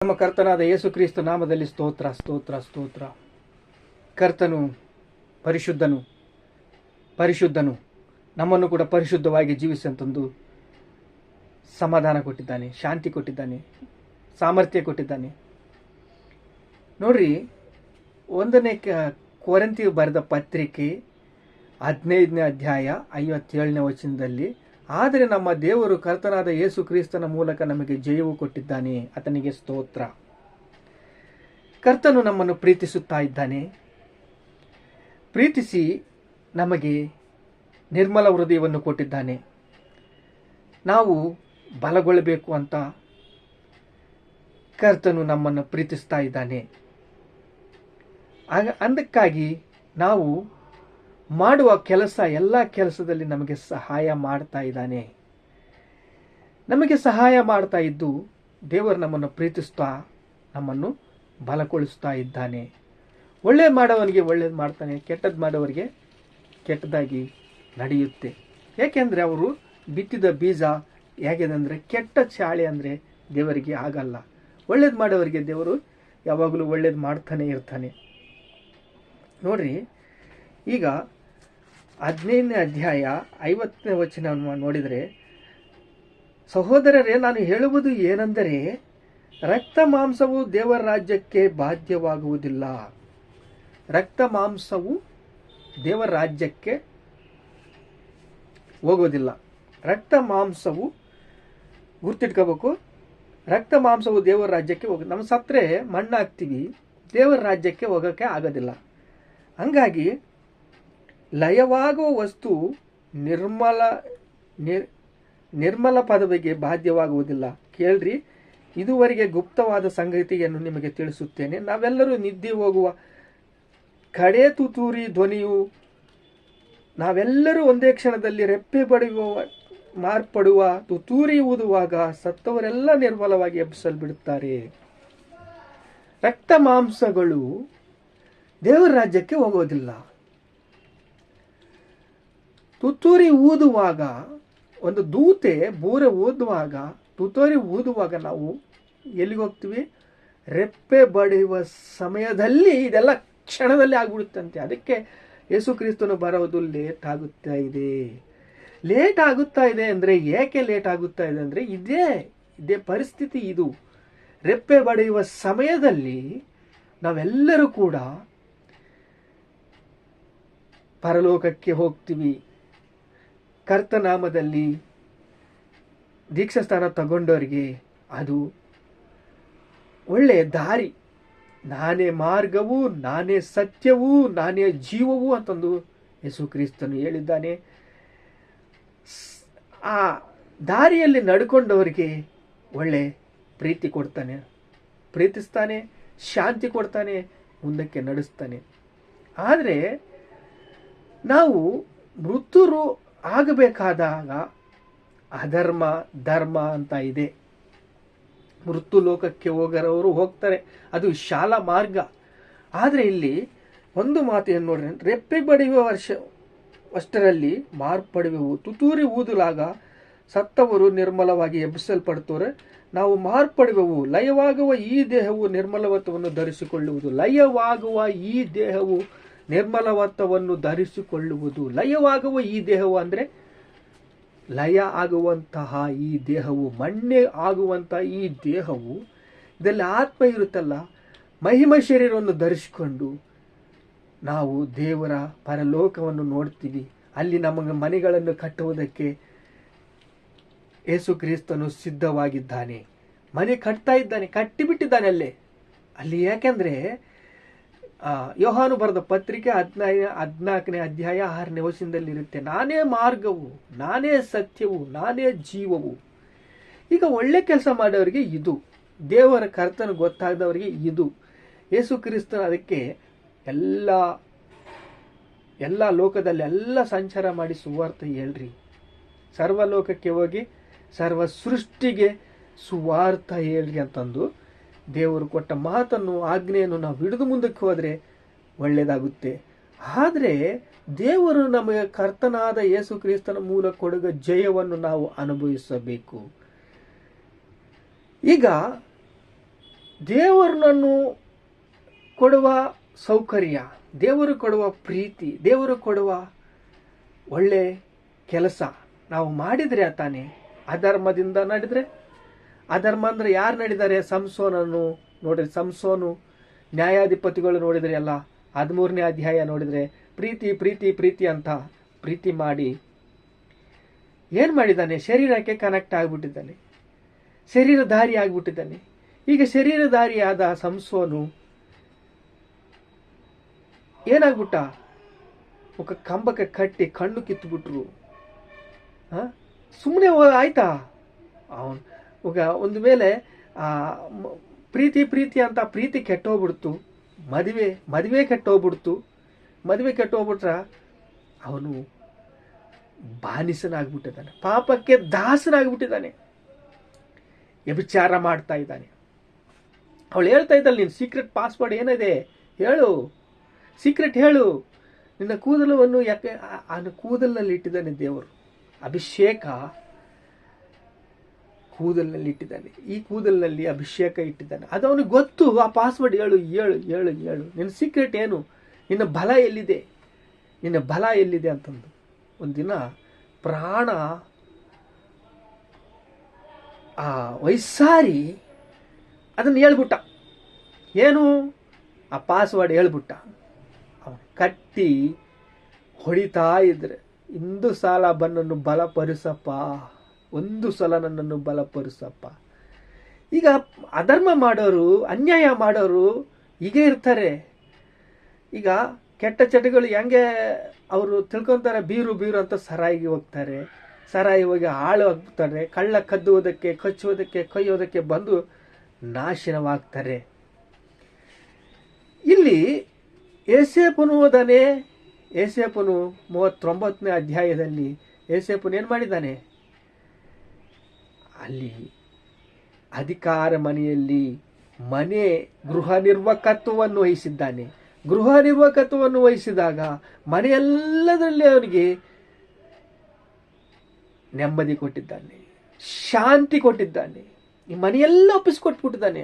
ನಮ್ಮ ಕರ್ತನಾದ ಯೇಸು ಕ್ರಿಸ್ತ ನಾಮದಲ್ಲಿ ಸ್ತೋತ್ರ ಸ್ತೋತ್ರ ಸ್ತೋತ್ರ. ಕರ್ತನು ಪರಿಶುದ್ಧನು ನಮ್ಮನ್ನು ಕೂಡ ಪರಿಶುದ್ಧವಾಗಿ ಜೀವಿಸಂತಂದು ಸಮಾಧಾನ ಕೊಟ್ಟಿದ್ದಾನೆ, ಶಾಂತಿ ಕೊಟ್ಟಿದ್ದಾನೆ, ಸಾಮರ್ಥ್ಯ ಕೊಟ್ಟಿದ್ದಾನೆ. ನೋಡ್ರಿ, 1ನೇ ಕೊರಿಂಥಿಯರು ಬರೆದ ಪತ್ರಿಕೆ 15ನೇ ಅಧ್ಯಾಯ 57ನೇ ವಚನದಲ್ಲಿ, ಆದರೆ ನಮ್ಮ ದೇವರು ಕರ್ತನಾದ ಯೇಸು ಕ್ರಿಸ್ತನ ಮೂಲಕ ನಮಗೆ ಜಯವು ಕೊಟ್ಟಿದ್ದಾನೆ, ಆತನಿಗೆ ಸ್ತೋತ್ರ. ಕರ್ತನು ನಮ್ಮನ್ನು ಪ್ರೀತಿಸುತ್ತಾ ಇದ್ದಾನೆ. ಪ್ರೀತಿಸಿ ನಮಗೆ ನಿರ್ಮಲ ಹೃದಯವನ್ನು ಕೊಟ್ಟಿದ್ದಾನೆ. ನಾವು ಬಲಗೊಳ್ಳಬೇಕು ಅಂತ ಕರ್ತನು ನಮ್ಮನ್ನು ಪ್ರೀತಿಸ್ತಾ ಇದ್ದಾನೆ. ಅದಕ್ಕಾಗಿ ನಾವು ಮಾಡುವ ಎಲ್ಲ ಕೆಲಸದಲ್ಲಿ ನಮಗೆ ಸಹಾಯ ಮಾಡ್ತಾ ಇದ್ದಾನೆ. ನಮಗೆ ಸಹಾಯ ಮಾಡ್ತಾ ಇದ್ದು ದೇವರು ನಮ್ಮನ್ನು ಪ್ರೀತಿಸ್ತಾ ನಮ್ಮನ್ನು ಬಲಗೊಳಿಸ್ತಾ ಇದ್ದಾನೆ. ಒಳ್ಳೇದು ಮಾಡೋವನಿಗೆ ಒಳ್ಳೇದು ಮಾಡ್ತಾನೆ, ಕೆಟ್ಟದ್ದು ಮಾಡೋವರಿಗೆ ಕೆಟ್ಟದಾಗಿ ನಡೆಯುತ್ತೆ. ಏಕೆಂದರೆ ಅವರು ಬಿತ್ತಿದ ಬೀಜ ಹೇಗಿದೆ ಅಂದರೆ ಕೆಟ್ಟ ಚಾಳೆ ಅಂದರೆ ದೇವರಿಗೆ ಆಗಲ್ಲ. ಒಳ್ಳೇದು ಮಾಡೋವರಿಗೆ ದೇವರು ಯಾವಾಗಲೂ ಒಳ್ಳೇದು ಮಾಡ್ತಾನೆ ಇರ್ತಾನೆ. ನೋಡ್ರಿ, ಈಗ 15ನೇ ಅಧ್ಯಾಯ 50ನೇ ವಚನ ನೋಡಿದರೆ, ಸಹೋದರರೇ, ನಾನು ಹೇಳುವುದು ಏನೆಂದರೆ ರಕ್ತ ಮಾಂಸವು ದೇವರ ರಾಜ್ಯಕ್ಕೆ ಬಾಧ್ಯವಾಗುವುದಿಲ್ಲ. ರಕ್ತ ಮಾಂಸವು ದೇವರ ರಾಜ್ಯಕ್ಕೆ ಹೋಗೋದಿಲ್ಲ. ರಕ್ತ ಮಾಂಸವು ಗುರ್ತಿಟ್ಕೋಬೇಕು. ರಕ್ತ ಮಾಂಸವು ದೇವರ ರಾಜ್ಯಕ್ಕೆ ಹೋಗೋದು. ನಮ್ಮ ಸತ್ತರೆ ಮಣ್ಣಾಗ್ತೀವಿ, ದೇವರ ರಾಜ್ಯಕ್ಕೆ ಹೋಗೋಕ್ಕೆ ಆಗೋದಿಲ್ಲ. ಹಂಗಾಗಿ ಲಯವಾಗುವ ವಸ್ತು ನಿರ್ಮಲ ಪದವಿಗೆ ಬಾಧ್ಯವಾಗುವುದಿಲ್ಲ. ಕೇಳ್ರಿ, ಇದುವರೆಗೆ ಗುಪ್ತವಾದ ಸಂಗತಿಯನ್ನು ನಿಮಗೆ ತಿಳಿಸುತ್ತೇನೆ. ನಾವೆಲ್ಲರೂ ನಿದ್ದೆ ಹೋಗುವ ಕಡೆ ತುತ್ತೂರಿ ಧ್ವನಿಯು ನಾವೆಲ್ಲರೂ ಒಂದೇ ಕ್ಷಣದಲ್ಲಿ ರೆಪ್ಪೆ ಮಾರ್ಪಡುವ ತುತ್ತೂರಿ ಊದುವಾಗ ಸತ್ತವರೆಲ್ಲ ನಿರ್ಮಲವಾಗಿ ಎಬ್ಬಿಸಲ್ಬಿಡುತ್ತಾರೆ. ರಕ್ತ ಮಾಂಸಗಳು ದೇವರ ರಾಜ್ಯಕ್ಕೆ ಹೋಗೋದಿಲ್ಲ. ತುತ್ತೂರಿ ಊದುವಾಗ, ಒಂದು ದೂತೆ ಬೂರೆ ಊದುವಾಗ, ತುತ್ತೂರಿ ಊದುವಾಗ ನಾವು ಎಲ್ಲಿಗೆ ಹೋಗ್ತೀವಿ? ರೆಪ್ಪೆ ಬಡಿಯುವ ಸಮಯದಲ್ಲಿ ಇದೆಲ್ಲ ಕ್ಷಣದಲ್ಲಿ ಆಗ್ಬಿಡುತ್ತಂತೆ. ಅದಕ್ಕೆ ಯೇಸು ಕ್ರಿಸ್ತನು ಬರೋದು ಲೇಟ್ ಆಗುತ್ತಾ ಇದೆ. ಲೇಟ್ ಆಗುತ್ತಾ ಇದೆ ಅಂದರೆ ಏಕೆ ಲೇಟ್ ಆಗುತ್ತಾ ಇದೆ ಅಂದರೆ ಇದೇ ಪರಿಸ್ಥಿತಿ. ಇದು ರೆಪ್ಪೆ ಬಡಿಯುವ ಸಮಯದಲ್ಲಿ ನಾವೆಲ್ಲರೂ ಕೂಡ ಪರಲೋಕಕ್ಕೆ ಹೋಗ್ತೀವಿ. ಕರ್ತನಾಮದಲ್ಲಿ ದೀಕ್ಷಾಸ್ಥಾನ ತಗೊಂಡವರಿಗೆ ಅದು ಒಳ್ಳೆಯ ದಾರಿ. ನಾನೇ ಮಾರ್ಗವು, ನಾನೇ ಸತ್ಯವೂ, ನಾನೇ ಜೀವವೂ ಅಂತಂದು ಯೇಸು ಕ್ರಿಸ್ತನು ಹೇಳಿದ್ದಾನೆ. ಆ ದಾರಿಯಲ್ಲಿ ನಡ್ಕೊಂಡವರಿಗೆ ಒಳ್ಳೆ ಪ್ರೀತಿ ಕೊಡ್ತಾನೆ, ಪ್ರೀತಿಸ್ತಾನೆ, ಶಾಂತಿ ಕೊಡ್ತಾನೆ, ಮುಂದಕ್ಕೆ ನಡೆಸ್ತಾನೆ. ಆದರೆ ನಾವು ಮೃತರು ಆಗಬೇಕಾದಾಗ ಅಧರ್ಮ ಧರ್ಮ ಅಂತ ಇದೆ. ಮೃತ್ಯು ಲೋಕಕ್ಕೆ ಹೋಗರವರು ಹೋಗ್ತಾರೆ, ಅದು ಶಾಲಾ ಮಾರ್ಗ. ಆದರೆ ಇಲ್ಲಿ ಒಂದು ಮಾತೇನು ನೋಡ್ರಿ, ರೆಪ್ಪೆ ಬಡಿಯುವ ಅಷ್ಟರಲ್ಲಿ ಮಾರ್ಪಡುವೆವು. ತುತ್ತೂರಿ ಊದಲಾಗ ಸತ್ತವರು ನಿರ್ಮಲವಾಗಿ ಎಬ್ಬಿಸಲ್ಪಡ್ತವ್ರೆ, ನಾವು ಮಾರ್ಪಡುವೆವು. ಲಯವಾಗುವ ಈ ದೇಹವು ನಿರ್ಮಲವತ್ವವನ್ನು ಧರಿಸಿಕೊಳ್ಳುವುದು. ಲಯವಾಗುವ ಈ ದೇಹವು ನಿರ್ಮಲವತ್ವವನ್ನು ಧರಿಸಿಕೊಳ್ಳುವುದು. ಲಯವಾಗುವ ಈ ದೇಹವು ಅಂದರೆ ಲಯ ಆಗುವಂತಹ ಈ ದೇಹವು, ಮಣ್ಣೆ ಆಗುವಂತಹ ಈ ದೇಹವು, ಇದರಲ್ಲಿ ಆತ್ಮ ಇರುತ್ತಲ್ಲ, ಮಹಿಮ ಶರೀರವನ್ನು ಧರಿಸಿಕೊಂಡು ನಾವು ದೇವರ ಪರಲೋಕವನ್ನು ನೋಡ್ತೀವಿ. ಅಲ್ಲಿ ನಮಗೆ ಮನೆಗಳನ್ನು ಕಟ್ಟುವುದಕ್ಕೆ ಯೇಸು ಕ್ರಿಸ್ತನು ಸಿದ್ಧವಾಗಿದ್ದಾನೆ. ಮನೆ ಕಟ್ತಾ ಇದ್ದಾನೆ, ಕಟ್ಟಿಬಿಟ್ಟಿದ್ದಾನೆ ಅಲ್ಲಿ. ಯಾಕೆಂದ್ರೆ ಯೋಹಾನು ಬರೆದ ಪತ್ರಿಕೆ 14ನೇ ಅಧ್ಯಾಯ 6ನೇ ವಚನದಲ್ಲಿ ಇರುತ್ತೆ, ನಾನೇ ಮಾರ್ಗವು, ನಾನೇ ಸತ್ಯವು, ನಾನೇ ಜೀವವು. ಈಗ ಒಳ್ಳೆ ಕೆಲಸ ಮಾಡೋರಿಗೆ ಇದು, ದೇವರ ಕರ್ತನ ಗೊತ್ತಾಗದವರಿಗೆ ಇದು. ಯೇಸು ಕ್ರಿಸ್ತನ ಅದಕ್ಕೆ ಎಲ್ಲ ಲೋಕದಲ್ಲಿ ಎಲ್ಲ ಸಂಚಾರ ಮಾಡಿ ಸುವಾರ್ತೆ ಹೇಳ್ರಿ, ಸರ್ವಲೋಕಕ್ಕೆ ಹೋಗಿ ಸರ್ವ ಸೃಷ್ಟಿಗೆ ಸುವಾರ್ಥ ಹೇಳ್ರಿ ಅಂತಂದು ದೇವರು ಕೊಟ್ಟ ಮಾತನ್ನು, ಆಜ್ಞೆಯನ್ನು ನಾವು ಹಿಡಿದು ಮುಂದಕ್ಕೆ ಹೋದರೆ ಒಳ್ಳೆಯದಾಗುತ್ತೆ. ಆದರೆ ದೇವರು ನಮಗೆ ಕರ್ತನಾದ ಯೇಸು ಕ್ರಿಸ್ತನ ಮೂಲಕ ಕೊಡುವ ಜಯವನ್ನು ನಾವು ಅನುಭವಿಸಬೇಕು. ಈಗ ದೇವರನ್ನು ಕೊಡುವ ಸೌಕರ್ಯ, ದೇವರು ಕೊಡುವ ಪ್ರೀತಿ, ದೇವರು ಕೊಡುವ ಒಳ್ಳೆ ಕೆಲಸ ನಾವು ಮಾಡಿದರೆ ತಾನೇ. ಅಧರ್ಮದಿಂದ ನಡೆದರೆ, ಅಧರ್ಮ ಅಂದರೆ ಯಾರು ನಡೆದಾರೆ? ಸಂಸೋನನ್ನು ನೋಡಿದ್ರೆ, ಸಂಸೋನು ನ್ಯಾಯಾಧಿಪತಿಗಳು ನೋಡಿದರೆ ಎಲ್ಲ 13ನೇ ಅಧ್ಯಾಯ ನೋಡಿದರೆ ಪ್ರೀತಿ ಪ್ರೀತಿ ಪ್ರೀತಿ ಅಂತ ಪ್ರೀತಿ ಮಾಡಿ ಏನು ಮಾಡಿದ್ದಾನೆ? ಶರೀರಕ್ಕೆ ಕನೆಕ್ಟ್ ಆಗಿಬಿಟ್ಟಿದ್ದಾನೆ, ಶರೀರಧಾರಿ ಆಗಿಬಿಟ್ಟಿದ್ದಾನೆ. ಈಗ ಶರೀರಧಾರಿಯಾದ ಸಂಸೋನು ಏನಾಗ್ಬಿಟ್ಟ? ఒక ಕಂಬಕ್ಕೆ ಕಟ್ಟಿ ಕಣ್ಣು ಕಿತ್ತುಬಿಟ್ರು. ಸುಮ್ಮನೆ ಆಯ್ತಾ? ಅವನು ಒಂದು ಮೇಲೆ ಪ್ರೀತಿ ಪ್ರೀತಿ ಅಂತ ಪ್ರೀತಿ ಕೆಟ್ಟೋಗ್ಬಿಡ್ತು, ಮದುವೆ ಕೆಟ್ಟೋಗ್ಬಿಡ್ತು. ಮದುವೆ ಕೆಟ್ಟೋಗ್ಬಿಟ್ರ ಅವನು ಬಾನಿಸನಾಗ್ಬಿಟ್ಟಿದ್ದಾನೆ, ಪಾಪಕ್ಕೆ ದಾಸನಾಗ್ಬಿಟ್ಟಿದ್ದಾನೆ, ವ್ಯಭಿಚಾರ ಮಾಡ್ತಾ ಇದ್ದಾನೆ. ಅವಳು ಹೇಳ್ತಾ ಇದ್ದಾಳೆ, ನಿನ್ನ ಸೀಕ್ರೆಟ್ ಪಾಸ್ವರ್ಡ್ ಏನಿದೆ ಹೇಳು, ಸೀಕ್ರೆಟ್ ಹೇಳು. ನಿನ್ನ ಕೂದಲವನ್ನು ಯಾಕೆ ಕೂದಲಿನಲ್ಲಿ ಇಟ್ಟಿದ್ದಾನೆ ದೇವರು, ಅಭಿಷೇಕ ಕೂದಲಿನಲ್ಲಿ ಇಟ್ಟಿದ್ದಾನೆ, ಈ ಕೂದಲಿನಲ್ಲಿ ಅಭಿಷೇಕ ಇಟ್ಟಿದ್ದಾನೆ. ಅದು ಅವನಿಗೆ ಗೊತ್ತು. ಆ ಪಾಸ್ವರ್ಡ್ ಹೇಳು ಹೇಳು ಹೇಳು ಹೇಳು, ನಿನ್ನ ಸೀಕ್ರೆಟ್ ಏನು, ನಿನ್ನ ಬಲ ಎಲ್ಲಿದೆ, ನಿನ್ನ ಬಲ ಎಲ್ಲಿದೆ ಅಂತಂದು. ಒಂದಿನ ಪ್ರಾಣ ಆ ವೈಸಾರಿ ಅದನ್ನು ಹೇಳ್ಬಿಟ್ಟ. ಏನು? ಆ ಪಾಸ್ವರ್ಡ್ ಹೇಳ್ಬಿಟ್ಟ. ಅವನು ಕಟ್ಟಿ ಹೊಡಿತಾ ಇದ್ರೆ, ಇಂದು ಸಾಲ ನನ್ನನ್ನು ಬಲಪಡಿಸಪ್ಪ, ಒಂದು ಸಲ ನನ್ನನ್ನು ಬಲಪಡಿಸಪ್ಪ. ಈಗ ಅಧರ್ಮ ಮಾಡೋರು, ಅನ್ಯಾಯ ಮಾಡೋರು ಹೀಗೆ ಇರ್ತಾರೆ. ಈಗ ಕೆಟ್ಟ ಚಟಗಳು ಹೆಂಗೆ ಅವರು ತಿಳ್ಕೊತಾರೆ, ಬೀರು ಅಂತ ಸರಾಯಿಗೆ ಹೋಗ್ತಾರೆ, ಸರಾಯಿ ಹೋಗಿ ಹಾಳು ಆಗ್ತಾರೆ, ಕಳ್ಳ ಕದ್ದುವುದಕ್ಕೆ, ಕಚ್ಚುವುದಕ್ಕೆ, ಕೊಯ್ಯೋದಕ್ಕೆ ಬಂದು ನಾಶನವಾಗ್ತಾರೆ. ಇಲ್ಲಿ ಏಸೇಪನು ಓದಾನೆ. ಏಸೇಪನು 39ನೇ ಅಧ್ಯಾಯದಲ್ಲಿ ಏಸೇಪನು ಏನು ಮಾಡಿದ್ದಾನೆ? ಅಲ್ಲಿ ಅಧಿಕಾರ ಮನೆಯಲ್ಲಿ ಗೃಹ ನಿರ್ವಾಹಕತ್ವವನ್ನು ವಹಿಸಿದ್ದಾನೆ. ಗೃಹ ನಿರ್ವಾಹಕತ್ವವನ್ನು ವಹಿಸಿದಾಗ ಮನೆಯೆಲ್ಲದರಲ್ಲಿ ಅವನಿಗೆ ನೆಮ್ಮದಿ ಕೊಟ್ಟಿದ್ದಾನೆ, ಶಾಂತಿ ಕೊಟ್ಟಿದ್ದಾನೆ. ಈ ಮನೆಯೆಲ್ಲ ಒಪ್ಪಿಸಿಕೊಟ್ಬಿಟ್ಟಿದ್ದಾನೆ.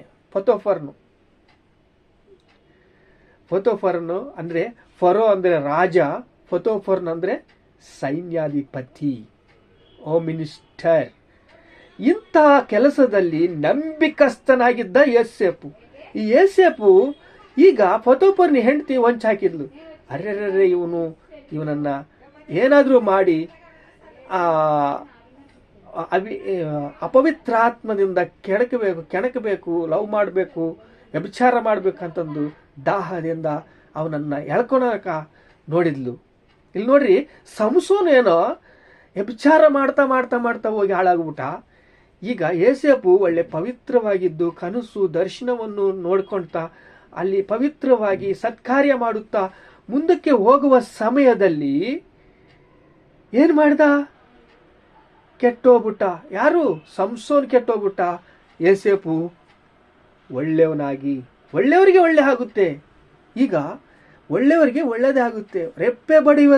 ಫೊತೋಫರನು ಅಂದರೆ, ಫರೋ ಅಂದರೆ ರಾಜ, ಫೊತೋಫರ್ನ್ ಅಂದರೆ ಸೈನ್ಯಾಧಿಪತಿ, ಮಿನಿಸ್ಟರ್. ಇಂಥ ಕೆಲಸದಲ್ಲಿ ನಂಬಿಕಸ್ಥನಾಗಿದ್ದ ಯೋಸೇಫು. ಈ ಯೋಸೇಫು ಈಗ ಫೊತೋಫರ್ನ ಹೆಂಡತಿ ಹೊಂಚಾಕಿದ್ಲು. ಅರ್ರೆರ್ರೆ, ಇವನನ್ನ ಏನಾದರೂ ಮಾಡಿ ಅಪವಿತ್ರಾತ್ಮದಿಂದ ಕೆಣಕಬೇಕು, ಲವ್ ಮಾಡಬೇಕು, ವ್ಯಭಿಚಾರ ಮಾಡಬೇಕಂತಂದು ದಾಹದಿಂದ ಅವನನ್ನು ಎಳ್ಕೊಳಕ ನೋಡಿದ್ಲು. ಇಲ್ಲಿ ನೋಡ್ರಿ, ಸಂಸೋನ್ ಏನೋ ವ್ಯಭಿಚಾರ ಮಾಡ್ತಾ ಹೋಗಿ ಹಾಳಾಗ್ಬಿಟ್ಟ. ಈಗ ಯೋಸೇಫು ಒಳ್ಳೆ ಪವಿತ್ರವಾಗಿದ್ದು ಕನಸು ದರ್ಶನವನ್ನು ನೋಡ್ಕೊಳ್ತಾ ಅಲ್ಲಿ ಪವಿತ್ರವಾಗಿ ಸತ್ಕಾರ್ಯ ಮಾಡುತ್ತಾ ಮುಂದಕ್ಕೆ ಹೋಗುವ ಸಮಯದಲ್ಲಿ ಏನು ಮಾಡ್ದ? ಕೆಟ್ಟೋಗ್ಬಿಟ್ಟ. ಯಾರು? ಸಂಸೋನ್ ಕೆಟ್ಟೋಗ್ಬಿಟ್ಟ. ಯೋಸೇಫು ಒಳ್ಳೆಯವರಿಗೆ ಒಳ್ಳೆ ಆಗುತ್ತೆ. ಈಗ ಒಳ್ಳೆಯವರಿಗೆ ಒಳ್ಳೆಯದೇ ಆಗುತ್ತೆ. ರೆಪ್ಪೆ ಬಡಿಯುವ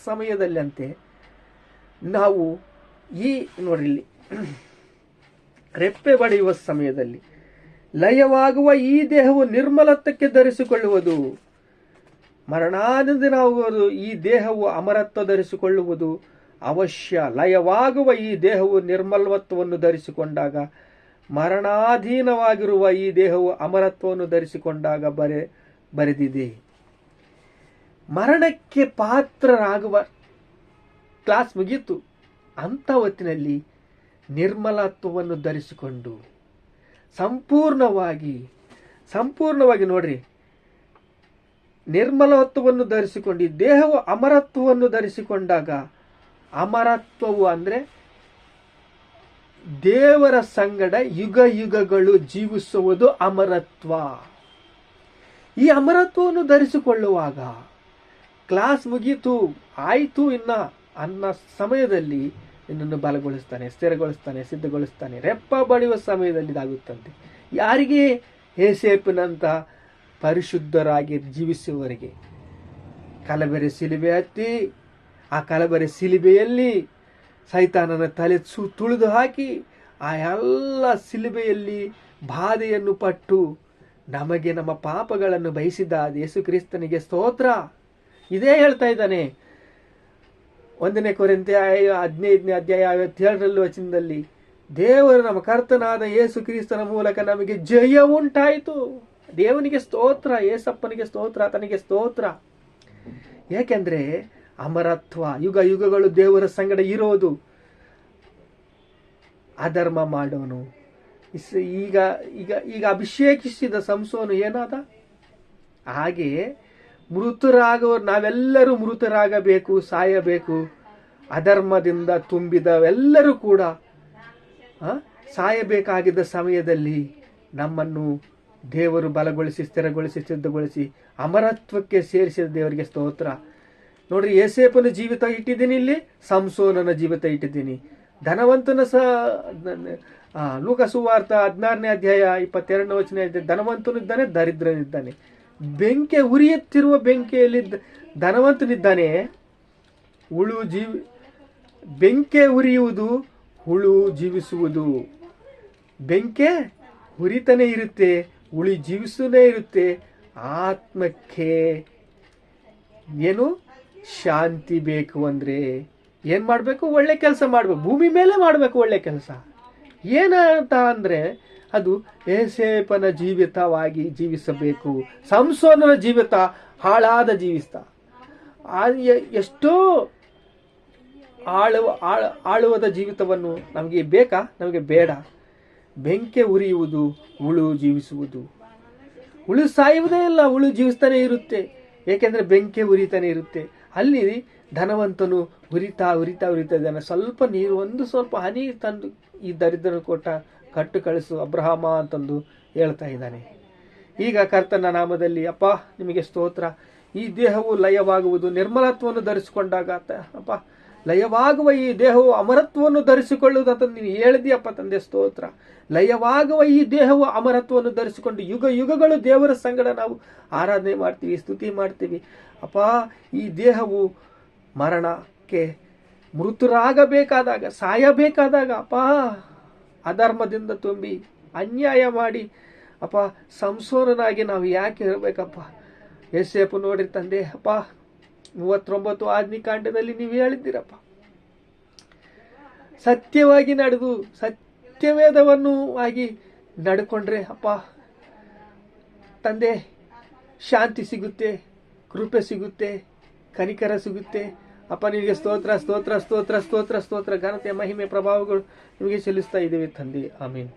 ಸಮಯದಲ್ಲಿ ಅಂತೆ ನಾವು ನೋಡ್ರಿ, ರೆಪ್ಪೆ ಬಡಿಯುವ ಸಮಯದಲ್ಲಿ ಲಯವಾಗುವ ಈ ದೇಹವು ನಿರ್ಮಲತ್ವಕ್ಕೆ ಧರಿಸಿಕೊಳ್ಳುವುದು, ಮರಣಾನುದಿನವಾಗುವುದು ಈ ದೇಹವು ಅಮರತ್ವ ಧರಿಸಿಕೊಳ್ಳುವುದು ಅವಶ್ಯ. ಲಯವಾಗುವ ಈ ದೇಹವು ನಿರ್ಮಲತ್ವವನ್ನು ಧರಿಸಿಕೊಂಡಾಗ, ಮರಣಾಧೀನವಾಗಿರುವ ಈ ದೇಹವು ಅಮರತ್ವವನ್ನು ಧರಿಸಿಕೊಂಡಾಗ ಬರೆದಿದೆ. ಮರಣಕ್ಕೆ ಪಾತ್ರರಾಗುವ ಕ್ಲಾಸ್ ಮುಗೀತು. ಅಂಥ ಹೊತ್ತಿನಲ್ಲಿ ನಿರ್ಮಲತ್ವವನ್ನು ಧರಿಸಿಕೊಂಡು ಸಂಪೂರ್ಣವಾಗಿ ನೋಡ್ರಿ, ನಿರ್ಮಲತ್ವವನ್ನು ಧರಿಸಿಕೊಂಡು ಈ ದೇಹವು ಅಮರತ್ವವನ್ನು ಧರಿಸಿಕೊಂಡಾಗ, ಅಮರತ್ವವು ಅಂದರೆ ದೇವರ ಸಂಗಡ ಯುಗಗಳು ಜೀವಿಸುವುದು ಅಮರತ್ವ. ಈ ಅಮರತ್ವವನ್ನು ಧರಿಸಿಕೊಳ್ಳುವಾಗ ಕ್ಲಾಸ್ ಮುಗೀತು, ಆಯಿತು ಅನ್ನ ಸಮಯದಲ್ಲಿ ನಿನ್ನನ್ನು ಬಲಗೊಳಿಸ್ತಾನೆ, ಸ್ಥಿರಗೊಳಿಸ್ತಾನೆ, ಸಿದ್ಧಗೊಳಿಸ್ತಾನೆ. ರೆಪ್ಪ ಬಡಿಯುವ ಸಮಯದಲ್ಲಿ ಇದಾಗುತ್ತಂತೆ. ಯಾರಿಗೆ? ಯೋಸೇಫನಂತ ಪರಿಶುದ್ಧರಾಗಿ ಜೀವಿಸುವವರಿಗೆ. ಕಲಬೆರೆ ಶಿಲುಬೆ ಹತ್ತಿ, ಆ ಕಲಬೆರೆ ಶಿಲುಬೆಯಲ್ಲಿ ಸೈತಾನನ ತಲೆ ತುಳಿದು ಹಾಕಿ ಆ ಎಲ್ಲ ಸಿಲುಬೆಯಲ್ಲಿ ಬಾಧೆಯನ್ನು ಪಟ್ಟು ನಮಗೆ ನಮ್ಮ ಪಾಪಗಳನ್ನು ಬಯಸಿದ ಯೇಸು ಕ್ರಿಸ್ತನಿಗೆ ಸ್ತೋತ್ರ. ಇದೇ ಹೇಳ್ತಾ ಇದ್ದಾನೆ 1 ಕೊರಿಂಥಿ 15ನೇ ಅಧ್ಯಾಯ 57ರಲ್ಲಿ ವಚನದಲ್ಲಿ, ದೇವರು ನಮ್ಮ ಕರ್ತನಾದ ಯೇಸು ಕ್ರಿಸ್ತನ ಮೂಲಕ ನಮಗೆ ಜಯ ಉಂಟಾಯಿತು. ದೇವನಿಗೆ ಸ್ತೋತ್ರ, ಯೇಸಪ್ಪನಿಗೆ ಸ್ತೋತ್ರ, ಆತನಿಗೆ ಸ್ತೋತ್ರ. ಏಕೆಂದ್ರೆ ಅಮರತ್ವ, ಯುಗ ಯುಗಗಳು ದೇವರ ಸಂಗಡ ಇರೋದು. ಅಧರ್ಮ ಮಾಡೋನು ಈಗ ಈಗ ಈಗ ಅಭಿಷೇಕಿಸಿದ ಸಂಸೋನು ಏನಾದ? ಹಾಗೆ ನಾವೆಲ್ಲರೂ ಮೃತರಾಗಬೇಕು, ಸಾಯಬೇಕು. ಅಧರ್ಮದಿಂದ ತುಂಬಿದವೆಲ್ಲರೂ ಕೂಡ ಸಾಯಬೇಕಾಗಿದ್ದ ಸಮಯದಲ್ಲಿ ನಮ್ಮನ್ನು ದೇವರು ಬಲಗೊಳಿಸಿ, ಸ್ಥಿರಗೊಳಿಸಿ, ಸಿದ್ಧಗೊಳಿಸಿ ಅಮರತ್ವಕ್ಕೆ ಸೇರಿಸಿದ ದೇವರಿಗೆ ಸ್ತೋತ್ರ. ನೋಡ್ರಿ, ಯೋಸೇಫನ ಜೀವಿತ ಇಟ್ಟಿದ್ದೀನಿ, ಇಲ್ಲಿ ಸಂಸೋನನ ಜೀವಿತ ಇಟ್ಟಿದ್ದೀನಿ. ಧನವಂತನ ಲೂಕ ಸುವಾರ್ತ 16ನೇ ಅಧ್ಯಾಯ 22ನೇ ವಚನ ಇದೆ, ಧನವಂತನಿದ್ದಾನೆ, ದರಿದ್ರನಿದ್ದಾನೆ. ಉರಿಯುತ್ತಿರುವ ಬೆಂಕಿಯಲ್ಲಿ ಧನವಂತನಿದ್ದಾನೆ. ಬೆಂಕಿ ಉರಿಯುವುದು, ಹುಳು ಜೀವಿಸುವುದು. ಬೆಂಕಿ ಉರಿತಾನೆ ಇರುತ್ತೆ, ಹುಳಿ ಜೀವಿಸದೇ ಇರುತ್ತೆ. ಆತ್ಮಕ್ಕೆ ಏನು ಶಾಂತಿ ಬೇಕು ಅಂದ್ರೆ ಏನ್ ಮಾಡ್ಬೇಕು? ಒಳ್ಳೆ ಕೆಲಸ ಮಾಡ್ಬೇಕು, ಭೂಮಿ ಮೇಲೆ ಮಾಡ್ಬೇಕು ಒಳ್ಳೆ ಕೆಲಸ. ಏನಂತ ಅಂದ್ರೆ ಅದು ಯೋಸೇಫನ ಜೀವಿತವಾಗಿ ಜೀವಿಸಬೇಕು. ಸಂಸೋನನ ಜೀವಿತ ಹಾಳಾದ ಜೀವಿತ. ಎಷ್ಟೋ ಆಳುವದ ಜೀವಿತವನ್ನು ನಮಗೆ ಬೇಕಾ? ನಮಗೆ ಬೇಡ. ಬೆಂಕಿ ಉರಿಯುವುದು, ಹುಳು ಜೀವಿಸುವುದು. ಹುಳು ಸಾಯುವುದೇ ಇಲ್ಲ, ಹುಳು ಜೀವಿಸ್ತಾನೆ ಇರುತ್ತೆ. ಏಕೆಂದ್ರೆ ಬೆಂಕಿ ಉರಿತಾನೆ ಇರುತ್ತೆ. ಅಲ್ಲಿ ಧನವಂತನು ಉರಿತಾ ಇದ್ದಾನೆ. ಸ್ವಲ್ಪ ನೀರು, ಸ್ವಲ್ಪ ಹನಿ ತಂದು ಈ ದರಿದ್ರನು ಕೊಟ್ಟ, ಕಟ್ಟು ಕಳಿಸು ಅಬ್ರಹಾಮ ಅಂತಂದು ಹೇಳ್ತಾ ಇದ್ದಾನೆ. ಈಗ ಕರ್ತನ ನಾಮದಲ್ಲಿ ಅಪ್ಪ ನಿಮಗೆ ಸ್ತೋತ್ರ. ಈ ದೇಹವು ಲಯವಾಗುವುದು ನಿರ್ಮಲತ್ವವನ್ನು ಧರಿಸಿಕೊಂಡಾಗ ಅಪ್ಪ, ಲಯವಾಗುವ ಈ ದೇಹವು ಅಮರತ್ವವನ್ನು ಧರಿಸಿಕೊಳ್ಳುವುದು ಅಂತ ನೀನು ಹೇಳಿದೆಯಪ್ಪ ತಂದೆ, ಸ್ತೋತ್ರ. ಲಯವಾಗುವ ಈ ದೇಹವು ಅಮರತ್ವವನ್ನು ಧರಿಸಿಕೊಂಡು ಯುಗ ಯುಗಗಳು ದೇವರ ಸಂಗಡ ನಾವು ಆರಾಧನೆ ಮಾಡ್ತೀವಿ, ಸ್ತುತಿ ಮಾಡ್ತೀವಿ. ಅಪ್ಪ, ಈ ದೇಹವು ಮರಣಕ್ಕೆ ಮೃತರಾಗಬೇಕಾದಾಗ, ಸಾಯಬೇಕಾದಾಗ ಅಪ್ಪ ಅಧರ್ಮದಿಂದ ತುಂಬಿ ಅನ್ಯಾಯ ಮಾಡಿ ಅಪ್ಪ ಸಂಸೋನನಾಗಿ ನಾವು ಯಾಕೆ ಇರಬೇಕಪ್ಪ? ಯೋಸೇಫ ನೋಡ್ರಿ ತಂದೆ ಅಪ್ಪ, 39 ಆಜ್ಞಾಕಾಂಡದಲ್ಲಿ ನೀವು ಹೇಳಿದ್ದೀರಪ್ಪ, ಸತ್ಯವಾಗಿ ನಡೆದು ಸತ್ಯವೇದವನ್ನು ಆಗಿ ನಡ್ಕೊಂಡ್ರೆ ಅಪ್ಪ ತಂದೆ ಶಾಂತಿ ಸಿಗುತ್ತೆ, ಕೃಪೆ ಸಿಗುತ್ತೆ, ಕನಿಕರ ಸಿಗುತ್ತೆ. ಅಪ್ಪ ನಿನಗೆ ಸ್ತೋತ್ರ ಸ್ತೋತ್ರ ಸ್ತೋತ್ರ ಸ್ತೋತ್ರ ಸ್ತೋತ್ರ ಘನತೆ ಮಹಿಮೆ ಪ್ರಭಾವಗಳು ನಿಮಗೆ ಸಲ್ಲಿಸ್ತಾ ಇದ್ದೇವೆ ತಂದೆ. ಆಮೀನ್.